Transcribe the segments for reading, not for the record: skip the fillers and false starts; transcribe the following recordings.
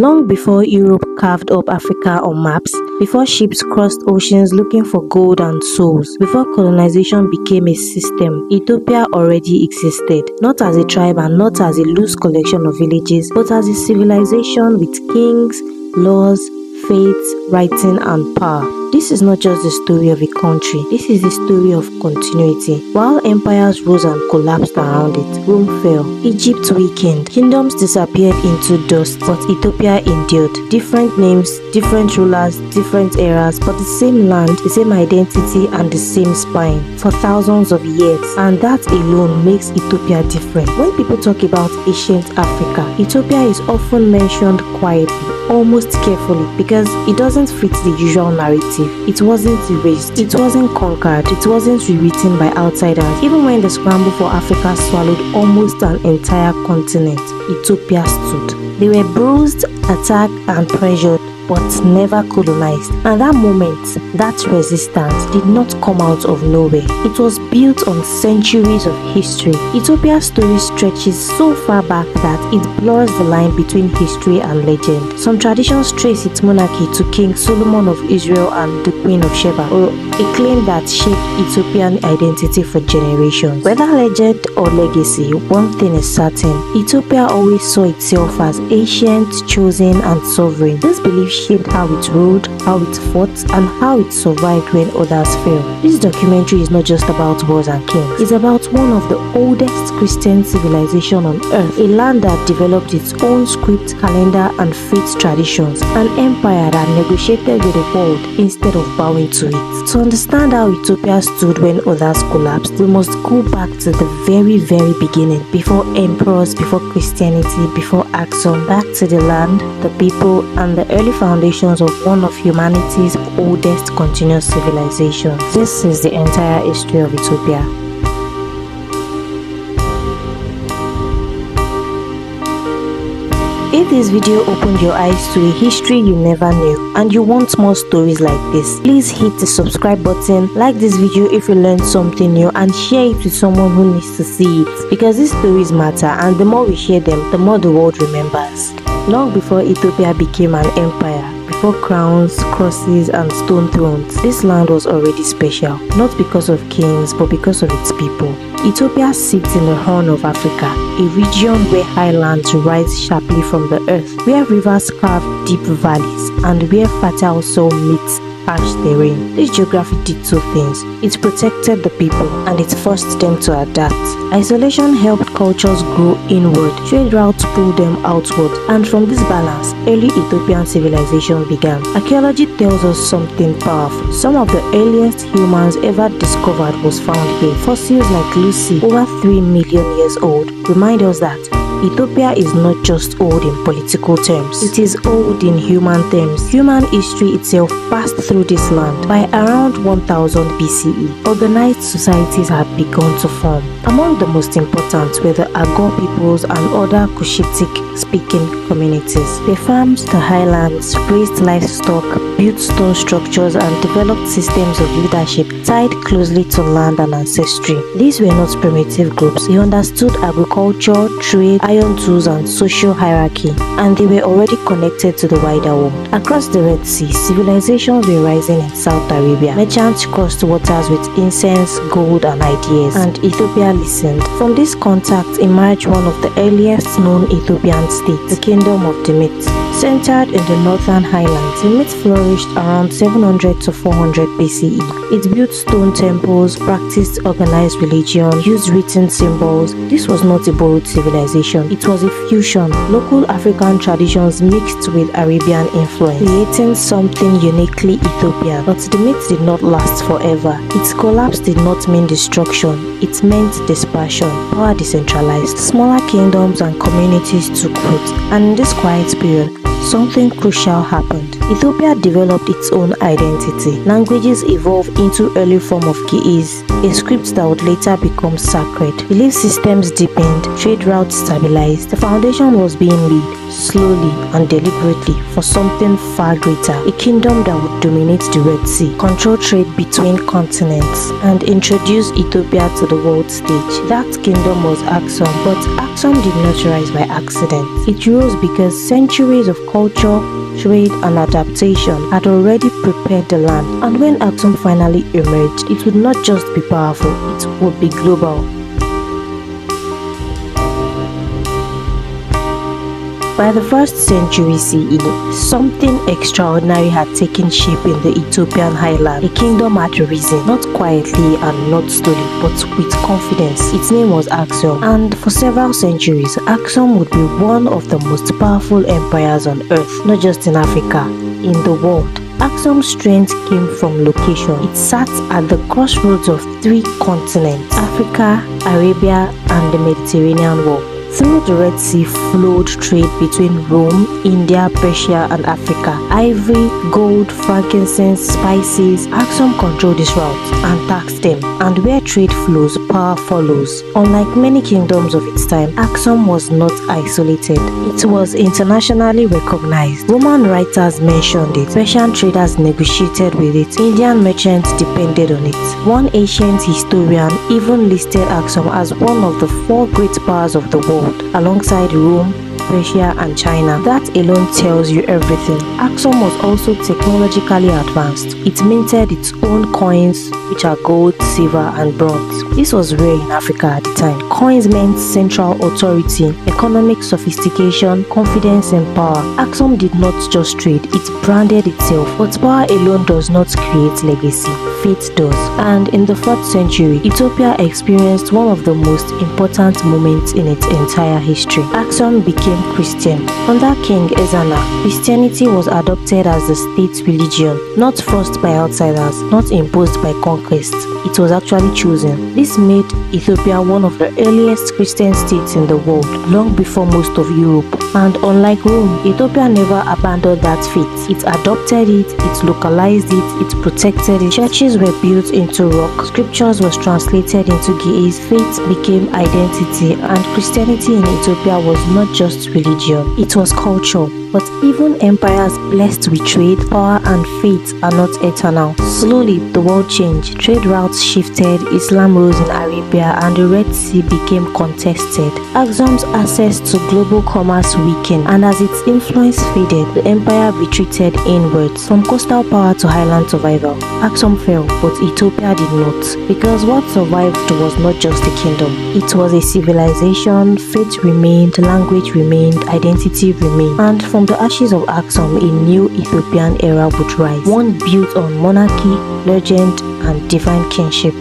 Long before Europe carved up Africa on maps, before ships crossed oceans looking for gold and souls, before colonization became a system, Ethiopia already existed, not as a tribe and not as a loose collection of villages, but as a civilization with kings, laws, faiths, writing and power. This is not just the story of a country, this is the story of continuity. While empires rose and collapsed around it, Rome fell, Egypt weakened, kingdoms disappeared into dust, but Ethiopia endured. Different names, different rulers, different eras, but the same land, the same identity and the same spine for thousands of years. And that alone makes Ethiopia different. When people talk about ancient Africa, Ethiopia is often mentioned quietly, almost carefully, because it doesn't fit the usual narrative. It wasn't erased, it wasn't conquered, it wasn't rewritten by outsiders. Even when the scramble for Africa swallowed almost an entire continent, Ethiopia stood. They were bruised, attacked and pressured, but never colonized. And that moment, that resistance did not come out of nowhere. It was built on centuries of history. Ethiopia's story stretches so far back that it blurs the line between history and legend. Some traditions trace its monarchy to King Solomon of Israel and the Queen of Sheba, a claim that shaped Ethiopian identity for generations. Whether legend or legacy, one thing is certain: Ethiopia always saw itself as ancient, chosen and sovereign. This belief shaped how it ruled, how it fought, and how it survived when others failed. This documentary is not just about wars and kings. It's about one of the oldest Christian civilizations on earth, a land that developed its own script, calendar, and faith traditions, an empire that negotiated with the world instead of bowing to it. To understand how Ethiopia stood when others collapsed, we must go back to the very beginning, before emperors, before Christianity, before Axum, back to the land, the people, and the early foundations of one of humanity's oldest continuous civilizations. This is the entire history of Ethiopia. If this video opened your eyes to a history you never knew and you want more stories like this, please hit the subscribe button, like this video if you learned something new, and share it with someone who needs to see it, because these stories matter and the more we share them, the more the world remembers. Long before Ethiopia became an empire, before crowns, crosses and stone thrones, this land was already special, not because of kings but because of its people. Ethiopia sits in the Horn of Africa, a region where highlands rise sharply from the earth, where rivers carve deep valleys, and where fertile soil meets harsh terrain. This geography did two things: it protected the people and it forced them to adapt. Isolation helped cultures grow inward, trade routes pulled them outward, and from this balance, early Ethiopian civilization began. Archaeology tells us something powerful. Some of the earliest humans ever discovered was found here. Fossils like Lucy, over 3 million years old, remind us that Ethiopia is not just old in political terms, it is old in human terms. Human history itself passed through this land. By around 1000 BCE, organized societies had begun to form. Among the most important were the Agor peoples and other Cushitic-speaking communities. They farmed the highlands, raised livestock, built stone structures and developed systems of leadership tied closely to land and ancestry. These were not primitive groups. They understood agriculture, trade, iron tools and social hierarchy, and they were already connected to the wider world. Across the Red Sea, civilizations were rising in South Arabia. Merchants crossed waters with incense, gold and ideas, and Ethiopia listened. From this contact emerged one of the earliest known Ethiopian states, the Kingdom of Demit. Centered in the northern highlands, Demit flourished around 700 to 400 BCE. It built stone temples, practiced organized religion, used written symbols. This was not a borrowed civilization, it was a fusion. Local African traditions mixed with Arabian influence, creating something uniquely Ethiopian. But Demit did not last forever. Its collapse did not mean destruction, it meant dispersion. Power decentralized, smaller kingdoms and communities took root, and in this quiet period, something crucial happened. Ethiopia developed its own identity. Languages evolved into early form of Ge'ez, a script that would later become sacred. Belief systems deepened, trade routes stabilized, the foundation was being laid. slowly and deliberately for something far greater, a kingdom that would dominate the Red Sea, control trade between continents, and introduce Ethiopia to the world stage. That kingdom was Axum, but Axum did not rise by accident. It rose because centuries of culture, trade, and adaptation had already prepared the land, and when Axum finally emerged, it would not just be powerful, it would be global. By the 1st century CE, something extraordinary had taken shape in the Ethiopian highlands. A kingdom had arisen, not quietly and not slowly, but with confidence. Its name was Axum, and for several centuries, Axum would be one of the most powerful empires on earth, not just in Africa, in the world. Axum's strength came from location. It sat at the crossroads of 3 continents, Africa, Arabia, and the Mediterranean world. Through the Red Sea flowed trade between Rome, India, Persia, and Africa. Ivory, gold, frankincense, spices. Axum controlled these routes and taxed them. And where trade flows, power follows. Unlike many kingdoms of its time, Axum was not isolated. It was internationally recognized. Roman writers mentioned it. Persian traders negotiated with it. Indian merchants depended on it. One ancient historian even listed Axum as one of the 4 great powers of the world, alongside Rome, Persia, and China. That alone tells you everything. Axum was also technologically advanced. It minted its own coins, which are gold, silver, and bronze. This was rare in Africa at the time. Coins meant central authority, economic sophistication, confidence, and power. Axum did not just trade, it branded itself. But power alone does not create legacy. Faith does. And in the 4th century, Ethiopia experienced one of the most important moments in its entire history. Axum became Christian. Under King Ezana, Christianity was adopted as the state religion, not forced by outsiders, not imposed by conquest. It was actually chosen. This made Ethiopia one of the earliest Christian states in the world, long before most of Europe. And unlike Rome, Ethiopia never abandoned that faith. It adopted it, it localized it, it protected it. Churches were built into rock, scriptures was translated into Ge'ez, faith became identity, and Christianity in Ethiopia was not just religion, it was culture. But even empires blessed with trade, power, and faith are not eternal. Slowly, the world changed. Trade routes shifted, Islam rose in Arabia, and the Red Sea became contested. Axum's access to global commerce weakened, and as its influence faded, the empire retreated inwards. From coastal power to highland survival, Axum fell, but Ethiopia did not. Because what survived was not just a kingdom. It was a civilization, faith remained, language remained, identity remained. And from the ashes of Axum, a new Ethiopian era would rise, one built on monarchy, legend, and divine kinship.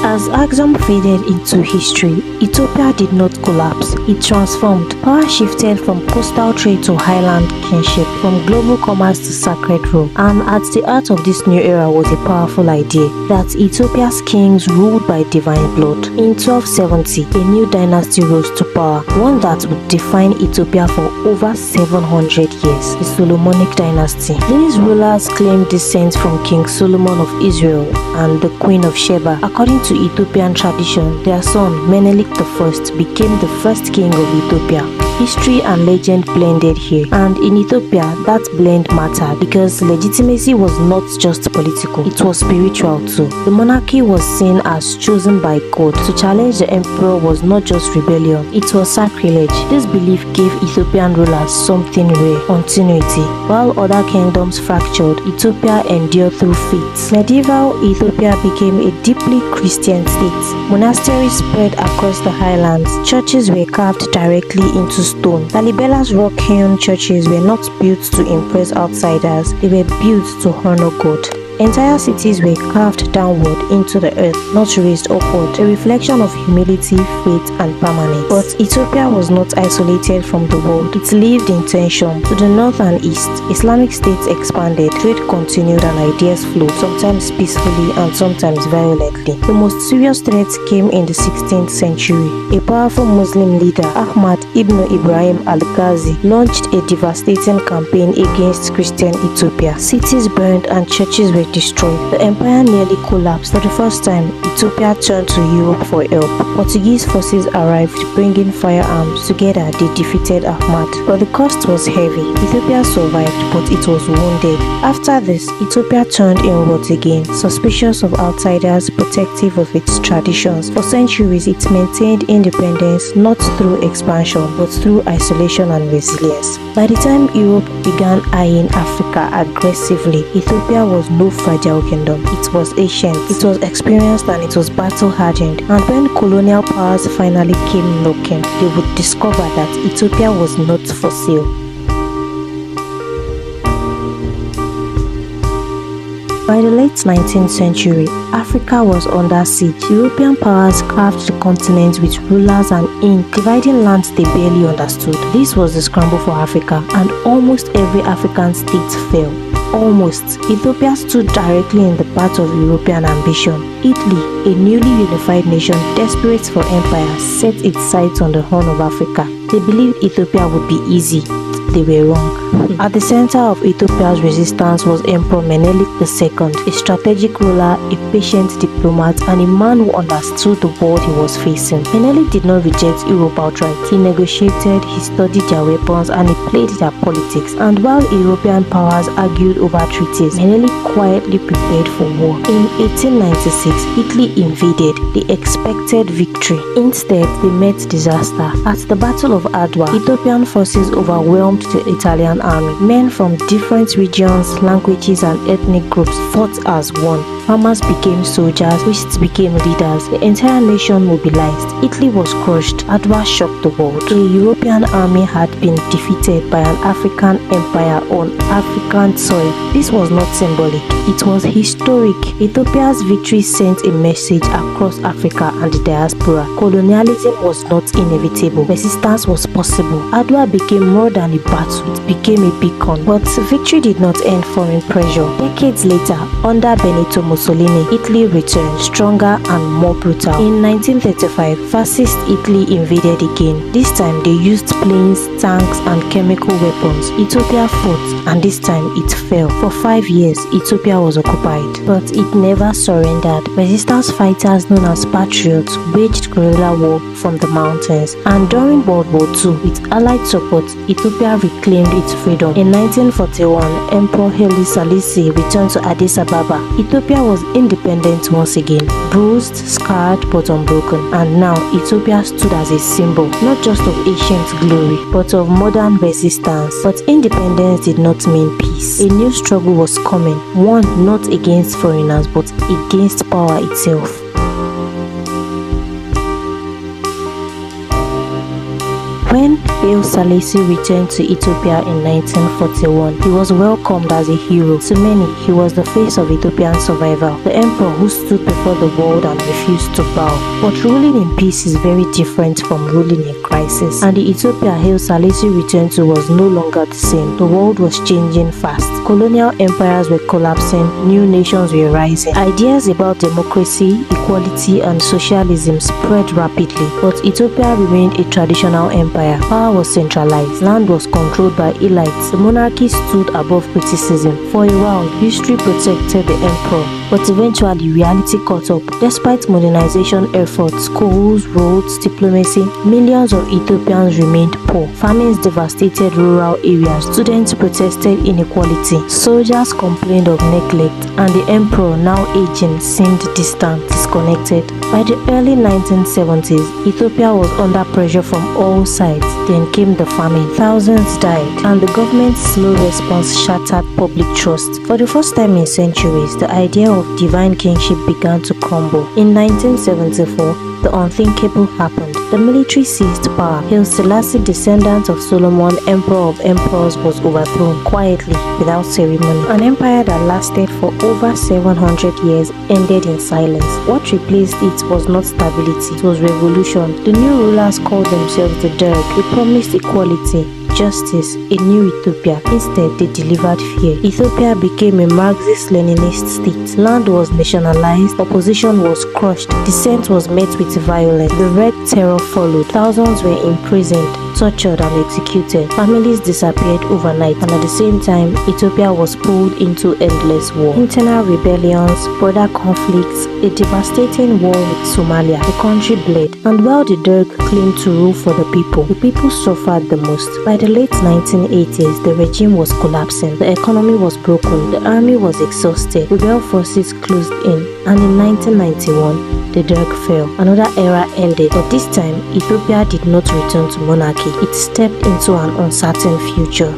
As Axum faded into history, Ethiopia did not collapse, it transformed. Power shifted from coastal trade to highland kinship, from global commerce to sacred rule. And at the heart of this new era was a powerful idea, that Ethiopia's kings ruled by divine blood. In 1270, a new dynasty rose to power, one that would define Ethiopia for over 700 years, the Solomonic dynasty. These rulers claimed descent from King Solomon of Israel and the Queen of Sheba. According to Ethiopian tradition, their son Menelik I became the first king of Ethiopia. History and legend blended here, and in Ethiopia that blend mattered because legitimacy was not just political, it was spiritual too. The monarchy was seen as chosen by God. To challenge the emperor was not just rebellion, it was sacrilege. This belief gave Ethiopian rulers something rare: continuity. While other kingdoms fractured, Ethiopia endured through faith. Medieval Ethiopia became a deeply Christian state. Monasteries spread across the highlands. Churches were carved directly into stone. Lalibela's rock-hewn churches were not built to impress outsiders, they were built to honor God. Entire cities were carved downward into the earth, not raised upward, a reflection of humility, faith, and permanence. But Ethiopia was not isolated from the world. It lived in tension. To the north and east, Islamic states expanded, trade continued, and ideas flowed, sometimes peacefully and sometimes violently. The most serious threats came in the 16th century. A powerful Muslim leader, Ahmad ibn Ibrahim al-Ghazi, launched a devastating campaign against Christian Ethiopia. Cities burned and churches were destroyed. The empire nearly collapsed. For the first time, Ethiopia turned to Europe for help. Portuguese forces arrived, bringing firearms. Together, they defeated Ahmad. But the cost was heavy. Ethiopia survived, but it was wounded. After this, Ethiopia turned inwards again, suspicious of outsiders, protective of its traditions. For centuries, it maintained independence not through expansion, but through isolation and resilience. By the time Europe began eyeing Africa aggressively, Ethiopia was no fragile kingdom. It was ancient, it was experienced, and it was battle-hardened. And when colonial powers finally came knocking, they would discover that Ethiopia was not for sale. By the late 19th century, Africa was under siege. European powers carved the continent with rulers and ink, dividing lands they barely understood. This was the scramble for Africa, and almost every African state fell. Almost. Ethiopia stood directly in the path of European ambition. Italy, a newly unified nation desperate for empire, set its sights on the Horn of Africa. They believed Ethiopia would be easy. They were wrong. At the center of Ethiopia's resistance was Emperor Menelik II, a strategic ruler, a patient diplomat, and a man who understood the world he was facing. Menelik did not reject Europe outright. He negotiated, he studied their weapons, and he played their politics. And while European powers argued over treaties, Menelik quietly prepared for war. In 1896, Italy invaded. They expected victory. Instead, they met disaster. At the Battle of Adwa, Ethiopian forces overwhelmed the Italian army. Men from different regions, languages, and ethnic groups fought as one. Farmers became soldiers, priests became leaders. The entire nation mobilized. Italy was crushed. Adwa shocked the world. A European army had been defeated by an African empire on African soil. This was not symbolic, it was historic. Ethiopia's victory sent a message across Africa and the diaspora. Colonialism was not inevitable. Resistance was possible. Adwa became more than a battle, it became a beacon. But victory did not end foreign pressure. Decades later, under Benito Mussolini, Italy returned stronger and more brutal. In 1935, fascist Italy invaded again. This time they used planes, tanks, and chemical weapons. Ethiopia fought, and this time it fell. For 5 years, Ethiopia was occupied, but it never surrendered. Resistance fighters known as patriots waged guerrilla war from the mountains, and during World War II, with Allied support, Ethiopia reclaimed its freedom. In 1941, Emperor Haile Selassie returned to Addis Ababa. Ethiopia was independent once again, bruised, scarred, but unbroken. And now, Ethiopia stood as a symbol, not just of ancient glory, but of modern resistance. But independence did not mean peace. A new struggle was coming, one not against foreigners, but against power itself. When Haile Selassie returned to Ethiopia in 1941, he was welcomed as a hero. To many, he was the face of Ethiopian survival, the emperor who stood before the world and refused to bow. But ruling in peace is very different from ruling in crisis. And the Ethiopia Haile Selassie returned to was no longer the same. The world was changing fast. Colonial empires were collapsing, new nations were rising. Ideas about democracy, equality, and socialism spread rapidly. But Ethiopia remained a traditional empire. Power was centralized. Land was controlled by elites. The monarchy stood above criticism. For a while, history protected the emperor, but eventually reality caught up. Despite modernization efforts, schools, roads, diplomacy, millions of Ethiopians remained poor. Famines devastated rural areas. Students protested inequality. Soldiers complained of neglect, and the emperor, now aging, seemed distant, disconnected. By the early 1970s, Ethiopia was under pressure from all sides. Then came the famine. Thousands died, and the government's slow response shattered public trust. For the first time in centuries, the idea of divine kingship began to crumble. In 1974, the unthinkable happened. The military seized power. Haile Selassie, descendant of Solomon, emperor of emperors, was overthrown quietly, without ceremony. An empire that lasted for over 700 years ended in silence. What replaced it was not stability, it was revolution. The new rulers called themselves the Derg. They promised equality, justice, a new Ethiopia. Instead, they delivered fear. Ethiopia became a Marxist-Leninist state. Land was nationalized, opposition was crushed, dissent was met with violence. The Red Terror followed. Thousands were imprisoned. tortured and executed. Families disappeared overnight, and at the same time, Ethiopia was pulled into endless war. Internal rebellions, border conflicts, a devastating war with Somalia. The country bled, and while the Derg claimed to rule for the people suffered the most. By the late 1980s, the regime was collapsing, the economy was broken, the army was exhausted, rebel forces closed in, and in 1991, the Derg fell. Another era ended, but this time, Ethiopia did not return to monarchy. It stepped into an uncertain future.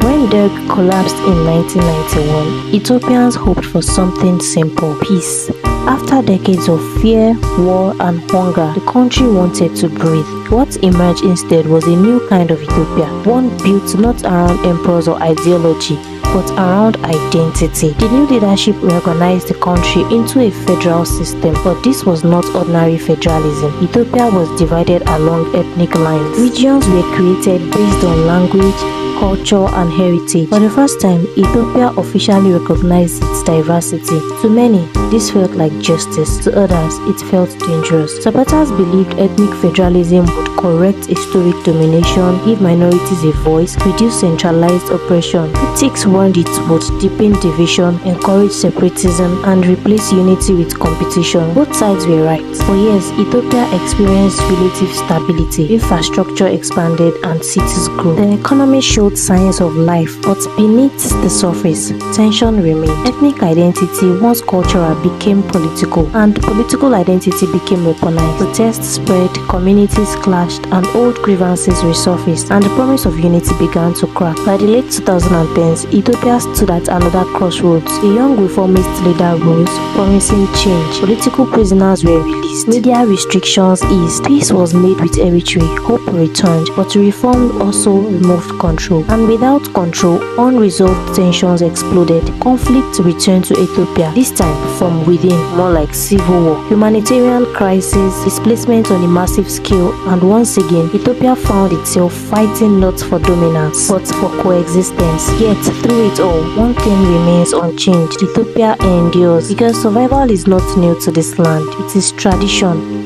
When Derg collapsed in 1991, Ethiopians hoped for something simple: peace. After decades of fear, war, and hunger, the country wanted to breathe. What emerged instead was a new kind of Ethiopia, one built not around emperors or ideology, but around identity. The new leadership reorganized the country into a federal system, but this was not ordinary federalism. Ethiopia was divided along ethnic lines. Regions were created based on language, culture, and heritage. For the first time, Ethiopia officially recognized its diversity. To many, this felt like justice. To others, it felt dangerous. Supporters believed ethnic federalism would correct historic domination, give minorities a voice, reduce centralized oppression. Critics warned it would deepen division, encourage separatism, and replace unity with competition. Both sides were right. For years, Ethiopia experienced relative stability. Infrastructure expanded and cities grew. The economy showed signs of life, but beneath the surface, tension remained. Ethnic identity, once cultural, became political, and political identity became weaponized. Protests spread, communities clashed, and old grievances resurfaced, and the promise of unity began to crack. By the late 2010s, Ethiopia stood at another crossroads. A young reformist leader rose, promising change. Political prisoners were released. Media restrictions eased. Peace was made with Eritrea. Hope returned, but reform also removed control. And without control, unresolved tensions exploded. Conflict returned to Ethiopia, this time from within, more like civil war. Humanitarian crisis, displacement on a massive scale, and once again, Ethiopia found itself fighting not for dominance, but for coexistence. Yet, through it all, one thing remains unchanged: Ethiopia endures, because survival is not new to this land, it is tradition.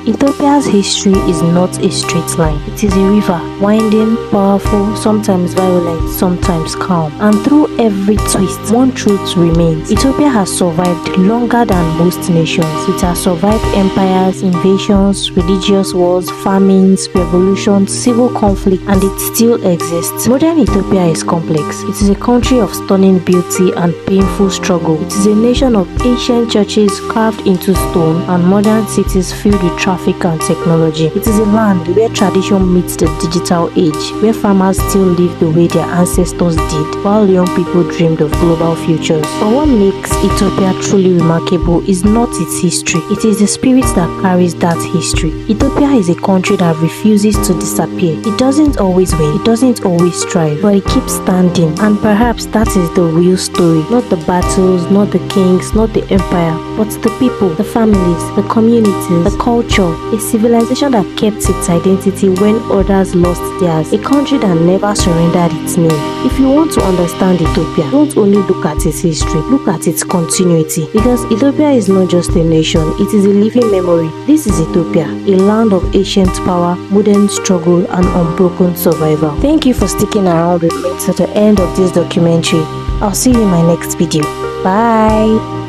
Ethiopia's history is not a straight line. It is a river, winding, powerful, sometimes violent, sometimes calm. And through every twist, one truth remains: Ethiopia has survived longer than most nations. It has survived empires, invasions, religious wars, famines, revolutions, civil conflict, and it still exists. Modern Ethiopia is complex. It is a country of stunning beauty and painful struggle. It is a nation of ancient churches carved into stone and modern cities filled with traffic and technology. It is a land where tradition meets the digital age, where farmers still live the way their ancestors did, while young people dreamed of global futures. But what makes Ethiopia truly remarkable is not its history, it is the spirit that carries that history. Ethiopia is a country that refuses to disappear. It doesn't always win, it doesn't always strive, but it keeps standing. And perhaps that is the real story. Not the battles, not the kings, not the empire, but the people, the families, the communities, the culture. A civilization that kept its identity when others lost theirs. A country that never surrendered its name. If you want to understand Ethiopia, don't only look at its history, look at its continuity. Because Ethiopia is not just a nation, it is a living memory. This is Ethiopia, a land of ancient power, modern struggle, and unbroken survival. Thank you for sticking around with me to the end of this documentary. I'll see you in my next video. Bye!